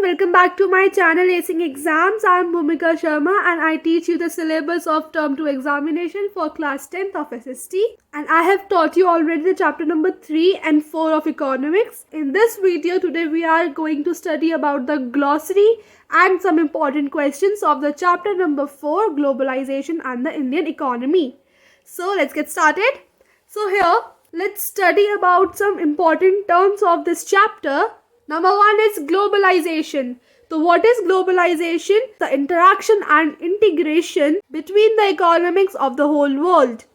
welcome back to my channel Acing Exams. I am Bhumika Sharma and I teach you the syllabus of Term 2 examination for class 10th of SST. And I have taught you already the chapter number 3 and 4 of economics. In this video today we are going to study about the glossary and some important questions of the chapter number 4, Globalization and the Indian economy. So let's get started. So here let's study about some important terms of this chapter. Number 1 is globalization. So what is globalization? The interaction and integration between the economics of the whole world.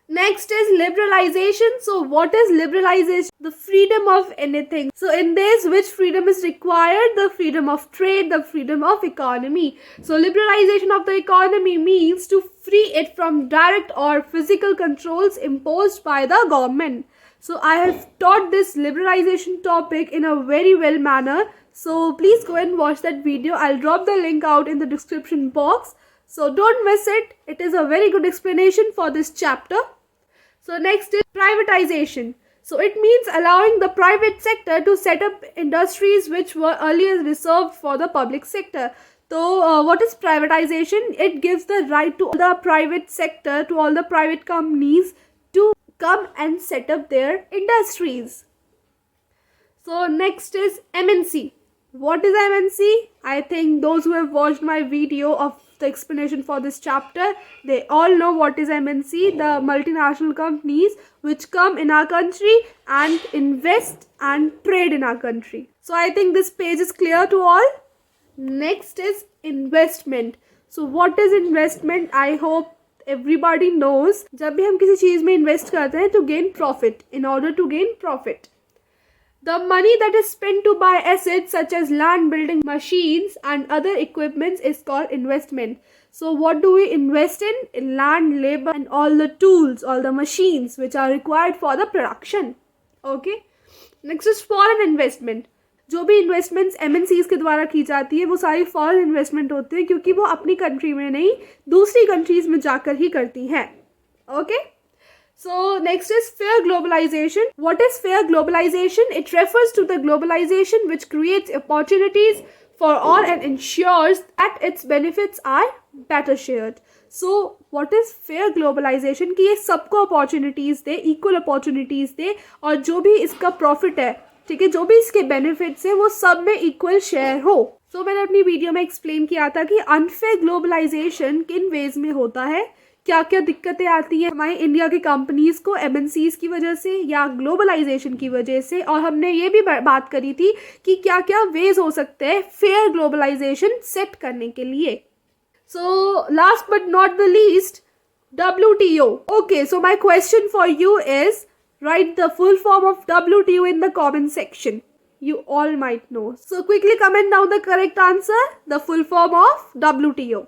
Next is liberalization. So what is liberalization? The freedom of anything. So in this, which freedom is required? The freedom of trade, the freedom of economy. So liberalization of the economy means to free it from direct or physical controls imposed by the government. So I have taught this liberalization topic in a very well manner. So please go and watch that video. I'll drop the link out in the description box. So don't miss it. It is a very good explanation for this chapter. So next is privatization. So it means allowing the private sector to set up industries which were earlier reserved for the public sector. So what is privatization? It gives the right to the private sector, to all the private companies to come and set up their industries. So next is MNC. What is MNC? I think those who have watched my video of the explanation for this chapter, they all know what is MNC, the multinational companies which come in our country and invest and trade in our country. So I think this page is clear to all. Next is investment. So what is investment? I hope everybody knows. जब भी हम किसी चीज में invest करते हैं to gain profit, in order to gain profit. The money that is spent to buy assets such as land, building, machines and other equipments is called investment. So what do we invest in? In land, labor and all the tools, all the machines which are required for the production. Okay. Next is foreign investment. जो भी investments MNCs के द्वारा की जाती है वो सारी foreign investment होती है क्योंकि वो अपनी कंट्री में नहीं दूसरी कंट्रीज में जाकर ही करती हैं. Okay. So next is fair globalization. What is fair globalization? It refers to the globalization which creates opportunities for all and ensures that its benefits are better shared. So what is fair globalization? कि ये सबको opportunities दे, equal opportunities दे और जो भी इसका profit है, ठीक है, जो भी इसके बेनिफिट्स है वो सब में इक्वल शेयर हो. सो मैंने अपनी वीडियो में एक्सप्लेन किया था कि अनफेयर ग्लोबलाइजेशन किन वेज में होता है, क्या क्या दिक्कतें आती हैं हमारे इंडिया की कंपनीज को MNCs की वजह से या ग्लोबलाइजेशन की वजह से, और हमने ये भी बात करी थी कि क्या क्या वेज हो सकते हैं फेयर ग्लोबलाइजेशन सेट करने के लिए. So last but not the least, WTO. Okay, so my question for you is write the full form of WTO in the comment section. You all might know. So quickly comment down the correct answer, the full form of WTO.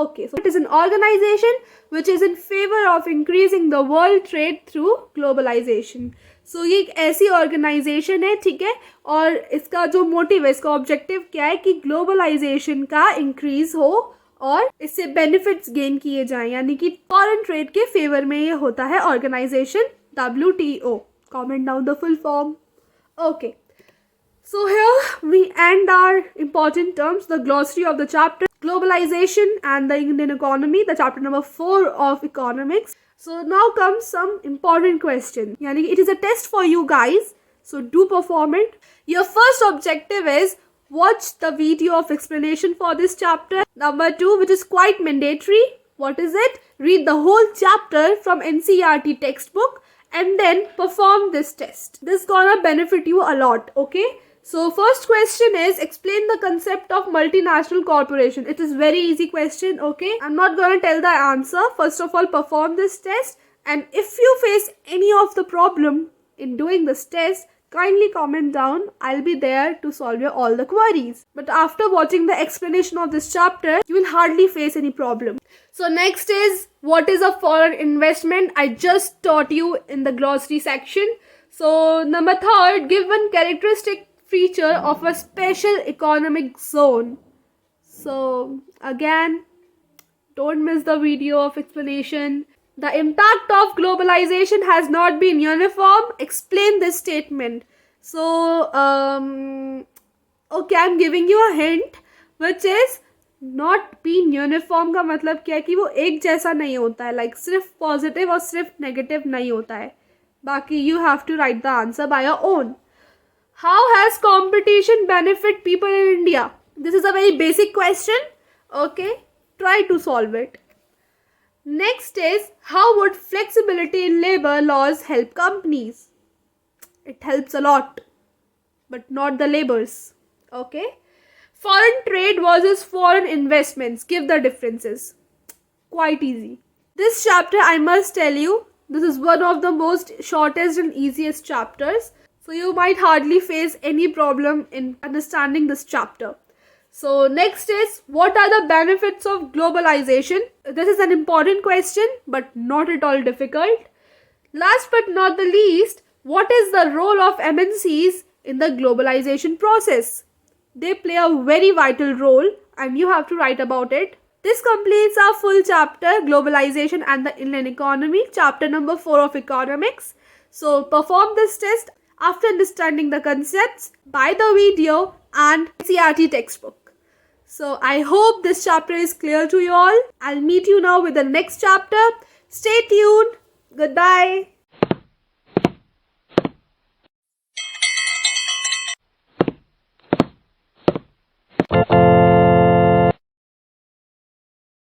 Okay, so it is an organization which is in favor of increasing the world trade through globalization. So ये एक ऐसी organisation है, ठीक है, और इसका जो motive है, इसका ऑब्जेक्टिव क्या है कि ग्लोबलाइजेशन का इंक्रीज हो और इससे बेनिफिट्स गेन किए जाएं, यानी कि फॉरेन ट्रेड के फेवर में ये होता है organisation WTO. Comment down the full form. Okay. So here we end our important terms, the glossary of the chapter Globalization and the Indian economy, the chapter number 4 of economics. So now comes some important questions. Yani it is a test for you guys. So do perform it. Your first objective is watch the video of explanation for this chapter. Number 2, which is quite mandatory. What is it? Read the whole chapter from NCERT textbook and then perform this test. This gonna benefit you a lot. Okay, so first question is explain the concept of multinational corporation. It is very easy question. Okay, I'm not gonna tell the answer. First of all, perform this test, and if you face any of the problem in doing this test, kindly comment down. I'll be there to solve your all the queries. But after watching the explanation of this chapter, you will hardly face any problem. So next is what is a foreign investment? I just taught you in the glossary section. So number 3, give one characteristic feature of a special economic zone. So again, don't miss the video of explanation. The impact of globalization has not been uniform. Explain this statement. So Okay, I'm giving you a hint, which is not being uniform का मतलब क्या है कि वो एक जैसा नहीं होता है, like सिर्फ positive और सिर्फ negative नहीं होता है. बाकी you have to write the answer by your own. How has competition benefit people in India? This is a very basic question. Okay, try to solve it. Next is, how would flexibility in labor laws help companies? It helps a lot, but not the labors. Okay. Foreign trade versus foreign investments. Give the differences. Quite easy. This chapter, I must tell you, this is one of the most shortest and easiest chapters. So you might hardly face any problem in understanding this chapter. So next is, what are the benefits of globalization? This is an important question, but not at all difficult. Last but not the least, what is the role of MNCs in the globalization process? They play a very vital role and you have to write about it. This completes our full chapter, Globalization and the Inland Economy, chapter number 4 of Economics. So perform this test after understanding the concepts, buy the video and CRT textbook. So I hope this chapter is clear to you all. I'll meet you now with the next chapter. Stay tuned. Goodbye.